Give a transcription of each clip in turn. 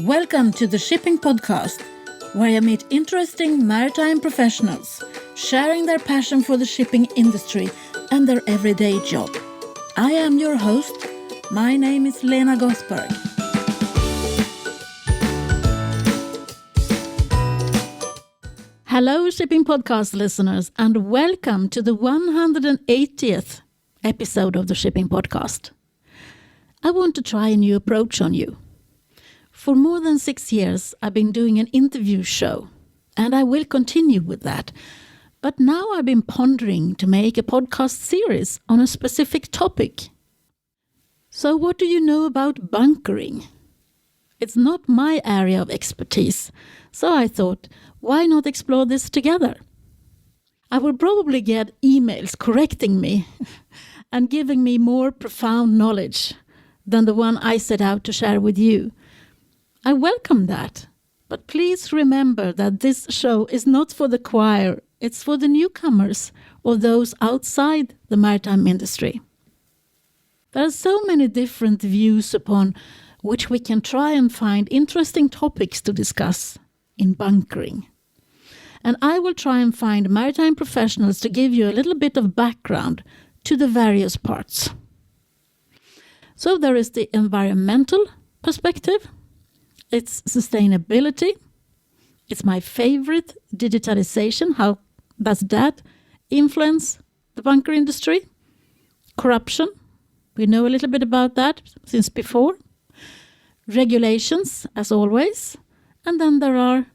Welcome to the Shipping Podcast, where I meet interesting maritime professionals sharing their passion for the shipping industry and their everyday job. I am your host. My name is Lena Gothberg. Hello, Shipping Podcast listeners, and welcome to the 180th episode of the Shipping Podcast. I want to try a new approach on you. For more than 6 years, I've been doing an interview show, and I will continue with that. But now I've been pondering to make a podcast series on a specific topic. So what do you know about bunkering? It's not my area of expertise, so I thought, why not explore this together? I will probably get emails correcting me and giving me more profound knowledge than the one I set out to share with you. I welcome that, but please remember that this show is not for the choir, it's for the newcomers or those outside the maritime industry. There are so many different views upon which we can try and find interesting topics to discuss in bunkering. And I will try and find maritime professionals to give you a little bit of background to the various parts. So there is the environmental perspective. It's sustainability. It's my favorite, digitalization. How does that influence the bunker industry? Corruption. We know a little bit about that since before. Regulations, as always. And then there are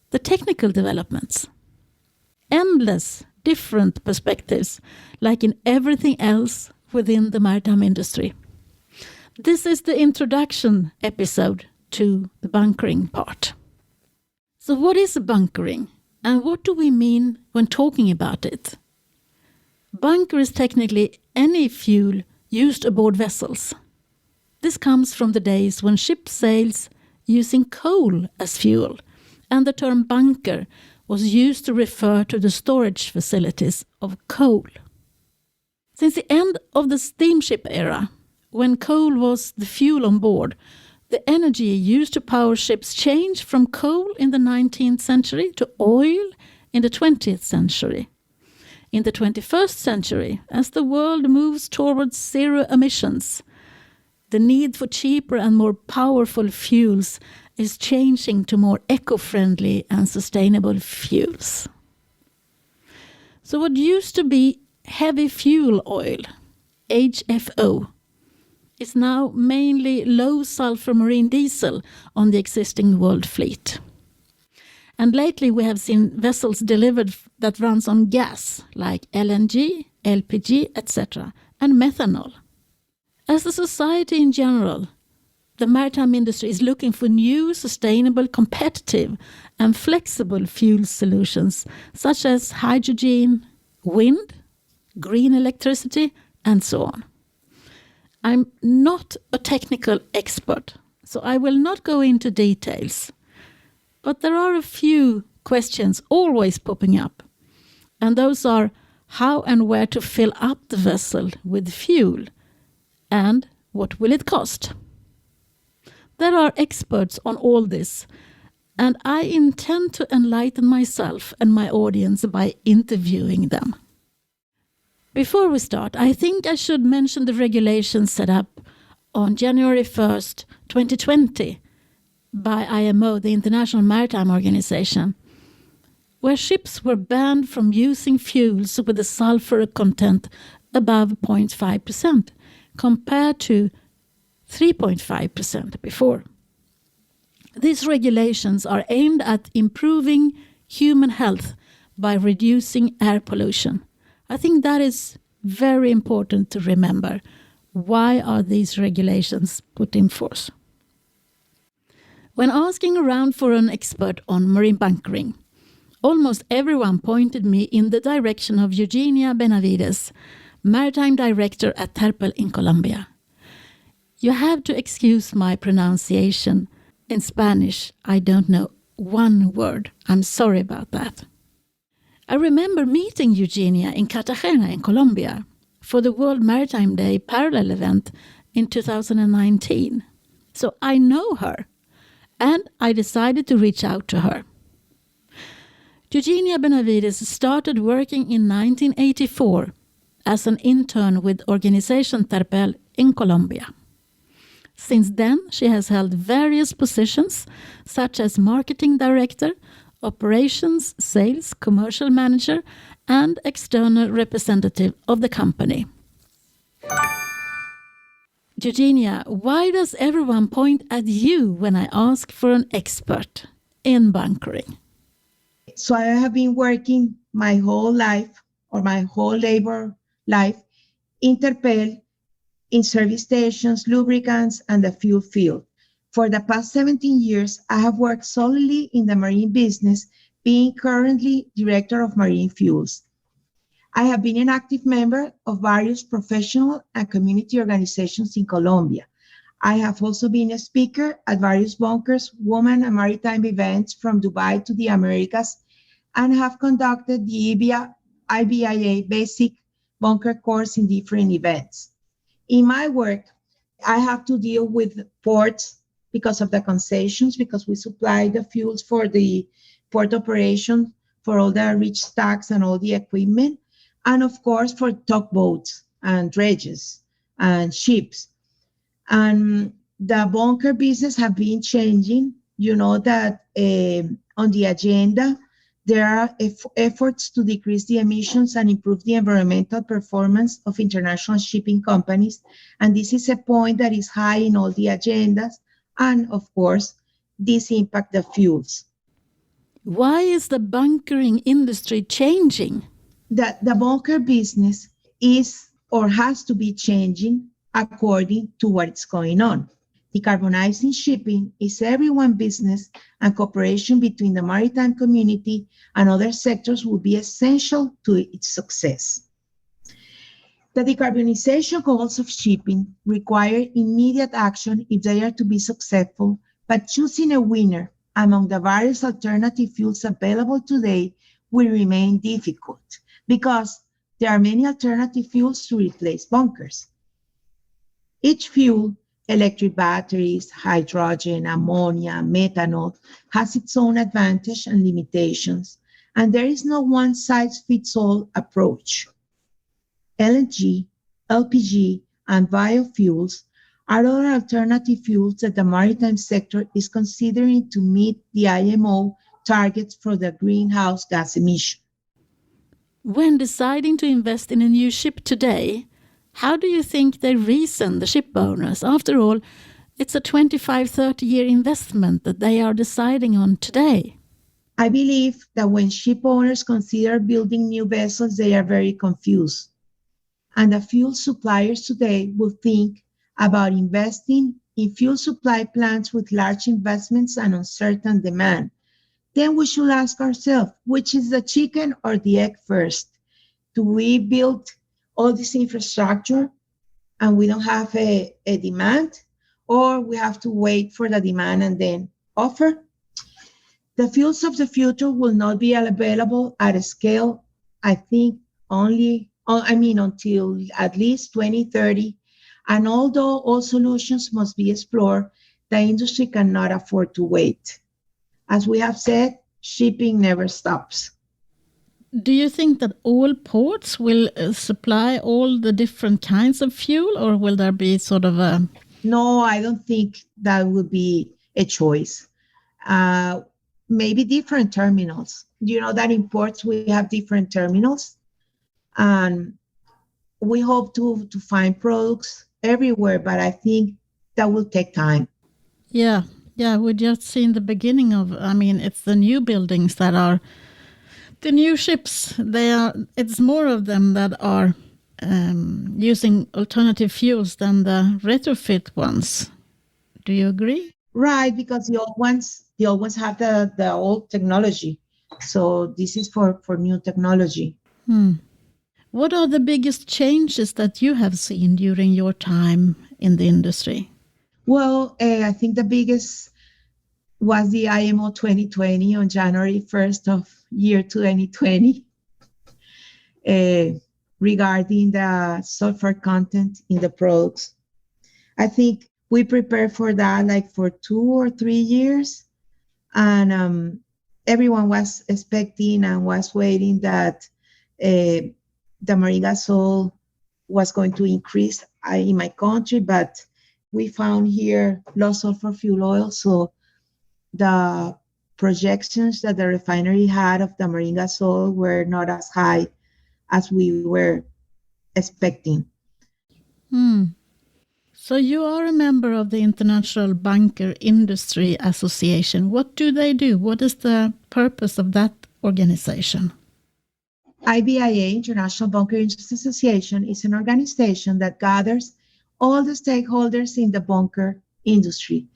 the technical developments. Endless different perspectives, like in everything else within the maritime industry. This is the introduction episode to the bunkering part. So what is bunkering and what do we mean when talking about it? Bunker is technically any fuel used aboard vessels. This comes from the days when ship sails using coal as fuel, and the term bunker was used to refer to the storage facilities of coal. Since the end of the steamship era, when coal was the fuel on board, the energy used to power ships changed from coal in the 19th century to oil in the 20th century. In the 21st century, as the world moves towards zero emissions, the need for cheaper and more powerful fuels is changing to more eco-friendly and sustainable fuels. So what used to be heavy fuel oil, HFO, is now mainly low-sulfur marine diesel on the existing world fleet. And lately we have seen vessels delivered that runs on gas, like LNG, LPG, etc., and methanol. As a society in general, the maritime industry is looking for new, sustainable, competitive, and flexible fuel solutions, such as hydrogen, wind, green electricity, and so on. I'm not a technical expert, so I will not go into details. But there are a few questions always popping up, and those are how and where to fill up the vessel with fuel, and what will it cost? There are experts on all this, and I intend to enlighten myself and my audience by interviewing them. Before we start, I think I should mention the regulations set up on January 1st, 2020 by IMO, the International Maritime Organization, where ships were banned from using fuels with a sulfur content above 0.5% compared to 3.5% before. These regulations are aimed at improving human health by reducing air pollution. I think that is very important to remember. Why are these regulations put in force? When asking around for an expert on marine bunkering, almost everyone pointed me in the direction of Eugenia Benavides, Maritime Director at Terpel in Colombia. You have to excuse my pronunciation. In Spanish, I don't know one word. I'm sorry about that. I remember meeting Eugenia in Cartagena in Colombia for the World Maritime Day parallel event in 2019. So I know her, and I decided to reach out to her. Eugenia Benavides started working in 1984 as an intern with Organización Terpel in Colombia. Since then, she has held various positions such as marketing director, operations, sales, commercial manager, and external representative of the company. Eugenia, why does everyone point at you when I ask for an expert in bunkering? So I have been working my whole life, or my whole labor life, in Terpel, in service stations, lubricants, and the fuel field. For the past 17 years, I have worked solely in the marine business, being currently Director of Marine Fuels. I have been an active member of various professional and community organizations in Colombia. I have also been a speaker at various bunkers, women, and maritime events from Dubai to the Americas, and have conducted the Ibia basic bunker course in different events. In my work, I have to deal with ports because of the concessions, because we supply the fuels for the port operation, for all the rich stacks and all the equipment, and of course for tugboats and dredges and ships. And the bunker business have been changing. You know that on the agenda, there are efforts to decrease the emissions and improve the environmental performance of international shipping companies. And this is a point that is high in all the agendas. And of course, this impacts the fuels. Why is the bunkering industry changing? The bunker business is or has to be changing according to what's going on. Decarbonizing shipping is everyone's business, and cooperation between the maritime community and other sectors will be essential to its success. The decarbonization goals of shipping require immediate action if they are to be successful, but choosing a winner among the various alternative fuels available today will remain difficult because there are many alternative fuels to replace bunkers. Each fuel, electric batteries, hydrogen, ammonia, methanol, has its own advantage and limitations, and there is no one-size-fits-all approach. LNG, LPG, and biofuels are other alternative fuels that the maritime sector is considering to meet the IMO targets for the greenhouse gas emission. When deciding to invest in a new ship today, how do you think they reason, the ship owners? After all, it's a 25-30-year investment that they are deciding on today. I believe that when ship owners consider building new vessels, they are very confused. And the fuel suppliers today will think about investing in fuel supply plants with large investments and uncertain demand. Then we should ask ourselves, which is the chicken or the egg first? Do we build all this infrastructure and we don't have a demand, or we have to wait for the demand and then offer? The fuels of the future will not be available at a scale, I think, until at least 2030. And although all solutions must be explored, the industry cannot afford to wait. As we have said, shipping never stops. Do you think that all ports will supply all the different kinds of fuel, or will there be sort of a... No, I don't think that would be a choice. Maybe different terminals. You know that in ports we have different terminals, and we hope to find products everywhere, but I think that will take time. Yeah, we just seen the beginning of, it's the new buildings that are the new ships. It's more of them that are using alternative fuels than the retrofit ones. Do you agree? Right, because the old ones have the old technology. So this is for new technology. What are the biggest changes that you have seen during your time in the industry? Well, I think the biggest was the IMO 2020 on January 1st of year 2020 regarding the sulfur content in the products. I think We prepared for that like for 2 or 3 years. And everyone was expecting and was waiting that the marine gasol was going to increase in my country, but we found here low sulfur fuel oil. So the projections that the refinery had of the marine gasol were not as high as we were expecting. So you are a member of the International Bunker Industry Association. What do they do? What is the purpose of that organization? IBIA, International Bunker Industry Association, is an organization that gathers all the stakeholders in the bunker industry.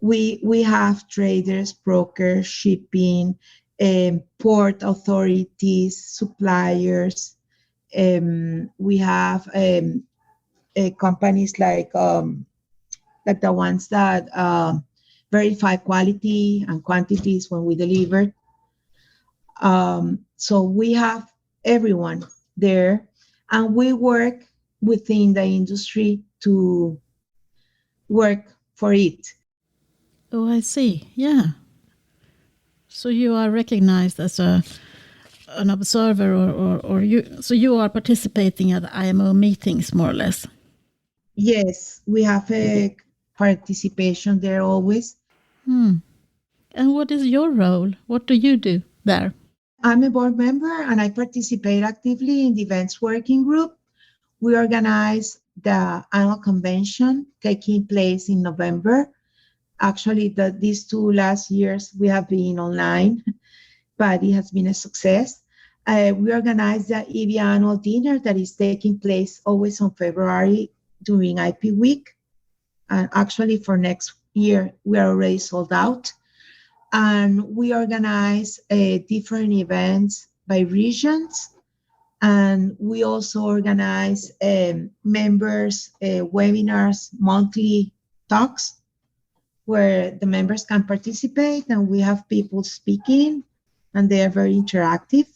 We have traders, brokers, shipping, port authorities, suppliers. We have companies like the ones that verify quality and quantities when we deliver. So we have everyone there, and we work within the industry to work for it. Oh, I see. Yeah. So you are recognized as an observer, or you are participating at IMO meetings, more or less. Yes, we have a participation there always. And what is your role? What do you do there? I'm a board member and I participate actively in the events working group. We organize the annual convention taking place in November. Actually, these 2 last years we have been online, but it has been a success. We organize the Ibia annual dinner that is taking place always on February during IP week. And actually for next year, we are already sold out. And we organize different events by regions. And we also organize members webinars, monthly talks, where the members can participate and we have people speaking and they are very interactive.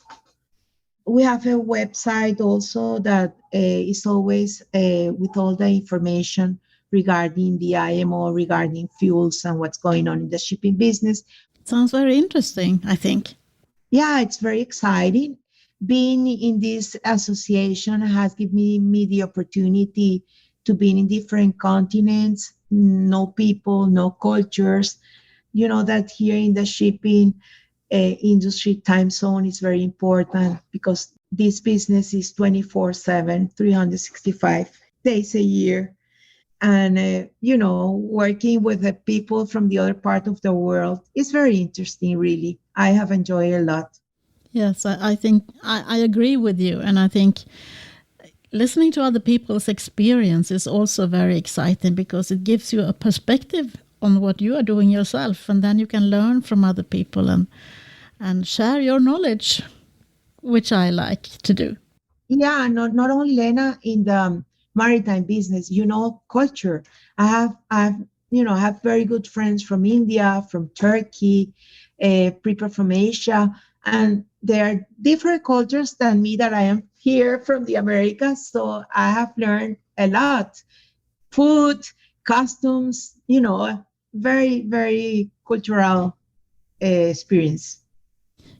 We have a website also that is always with all the information regarding the IMO, regarding fuels and what's going on in the shipping business. Sounds very interesting, I think. Yeah, it's very exciting. Being in this association has given me the opportunity to be in different continents, know people, know cultures. You know that here in the shipping industry, time zone is very important because this business is 24/7, 365 days a year. And, working with the people from the other part of the world is very interesting, really. I have enjoyed a lot. Yes, I think I agree with you. And I think listening to other people's experience is also very exciting because it gives you a perspective on what you are doing yourself. And then you can learn from other people and share your knowledge, which I like to do. Yeah, not only, Lena, in the maritime business, culture. I have very good friends from India, from Turkey, people from Asia, and there are different cultures than me that I am here from the Americas. So I have learned a lot. Food, customs, very, very cultural experience.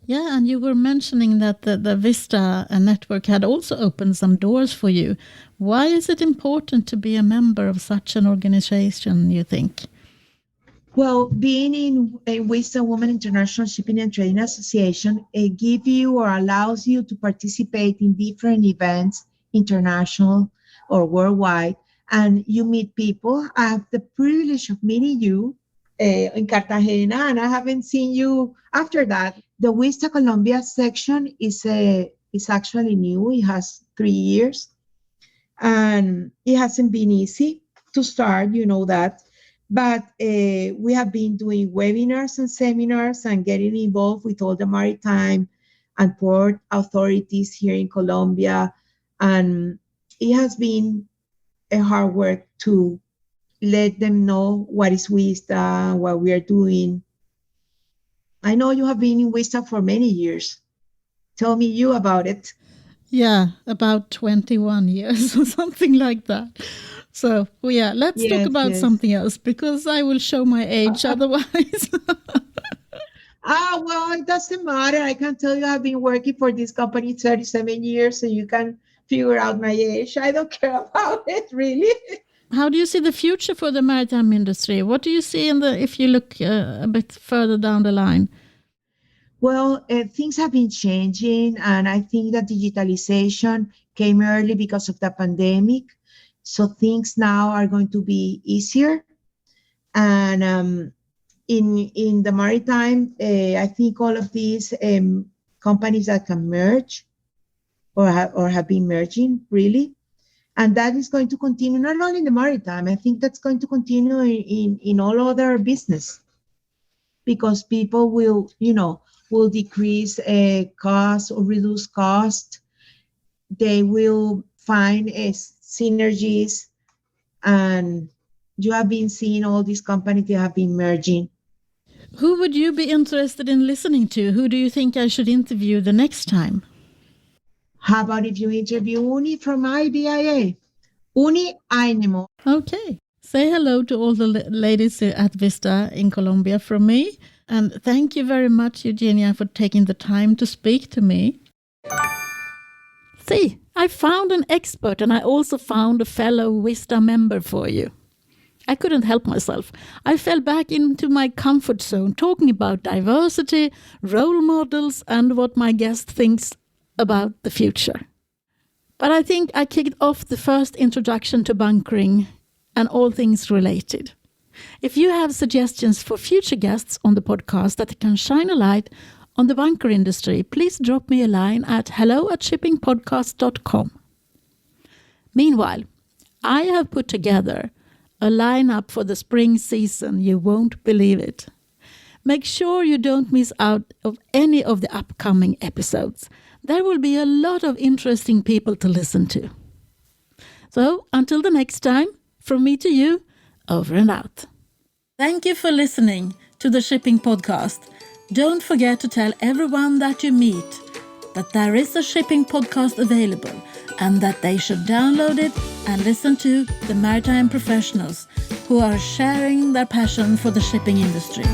Yeah, and you were mentioning that the Vista network had also opened some doors for you. Why is it important to be a member of such an organization, you think? Well, being in a Vista Women International Shipping and Trading Association, it gives you or allows you to participate in different events, international or worldwide, and you meet people. I have the privilege of meeting you in Cartagena, and I haven't seen you after that. The Vista Colombia section is actually new. It has 3 years, and it hasn't been easy to start, that. But we have been doing webinars and seminars and getting involved with all the maritime and port authorities here in Colombia. And it has been a hard work to let them know what is Vista, what we are doing. I know you have been in Vista for many years. Tell me you about it. Yeah, about 21 years or something like that. So, let's talk about something else, because I will show my age otherwise. Well, it doesn't matter. I can tell you I've been working for this company 37 years, so you can figure out my age. I don't care about it, really. How do you see the future for the maritime industry? What do you see if you look a bit further down the line? Well, things have been changing, and I think that digitalization came early because of the pandemic. So things now are going to be easier. And in the maritime, I think all of these companies that can merge or have been merging, really. And that is going to continue not only in the maritime. I think that's going to continue in all other business, because people will decrease cost or reduce cost. They will find synergies, and you have been seeing all these companies that have been merging. Who would you be interested in listening to? Who do you think I should interview the next time? How about if you interview Uni from Ibia? Uni Ainemo. Okay. Say hello to all the ladies at Vista in Colombia from me. And thank you very much, Eugenia, for taking the time to speak to me. See, I found an expert, and I also found a fellow Vista member for you. I couldn't help myself. I fell back into my comfort zone, talking about diversity, role models, and what my guest thinks about the future. But I think I kicked off the first introduction to bunkering and all things related. If you have suggestions for future guests on the podcast that can shine a light on the bunker industry, please drop me a line at hello@shippingpodcast.com. Meanwhile, I have put together a lineup for the spring season. You won't believe it. Make sure you don't miss out of any of the upcoming episodes. There will be a lot of interesting people to listen to. So, until the next time, from me to you, over and out. Thank you for listening to the Shipping Podcast. Don't forget to tell everyone that you meet that there is a shipping podcast available, and that they should download it and listen to the maritime professionals who are sharing their passion for the shipping industry.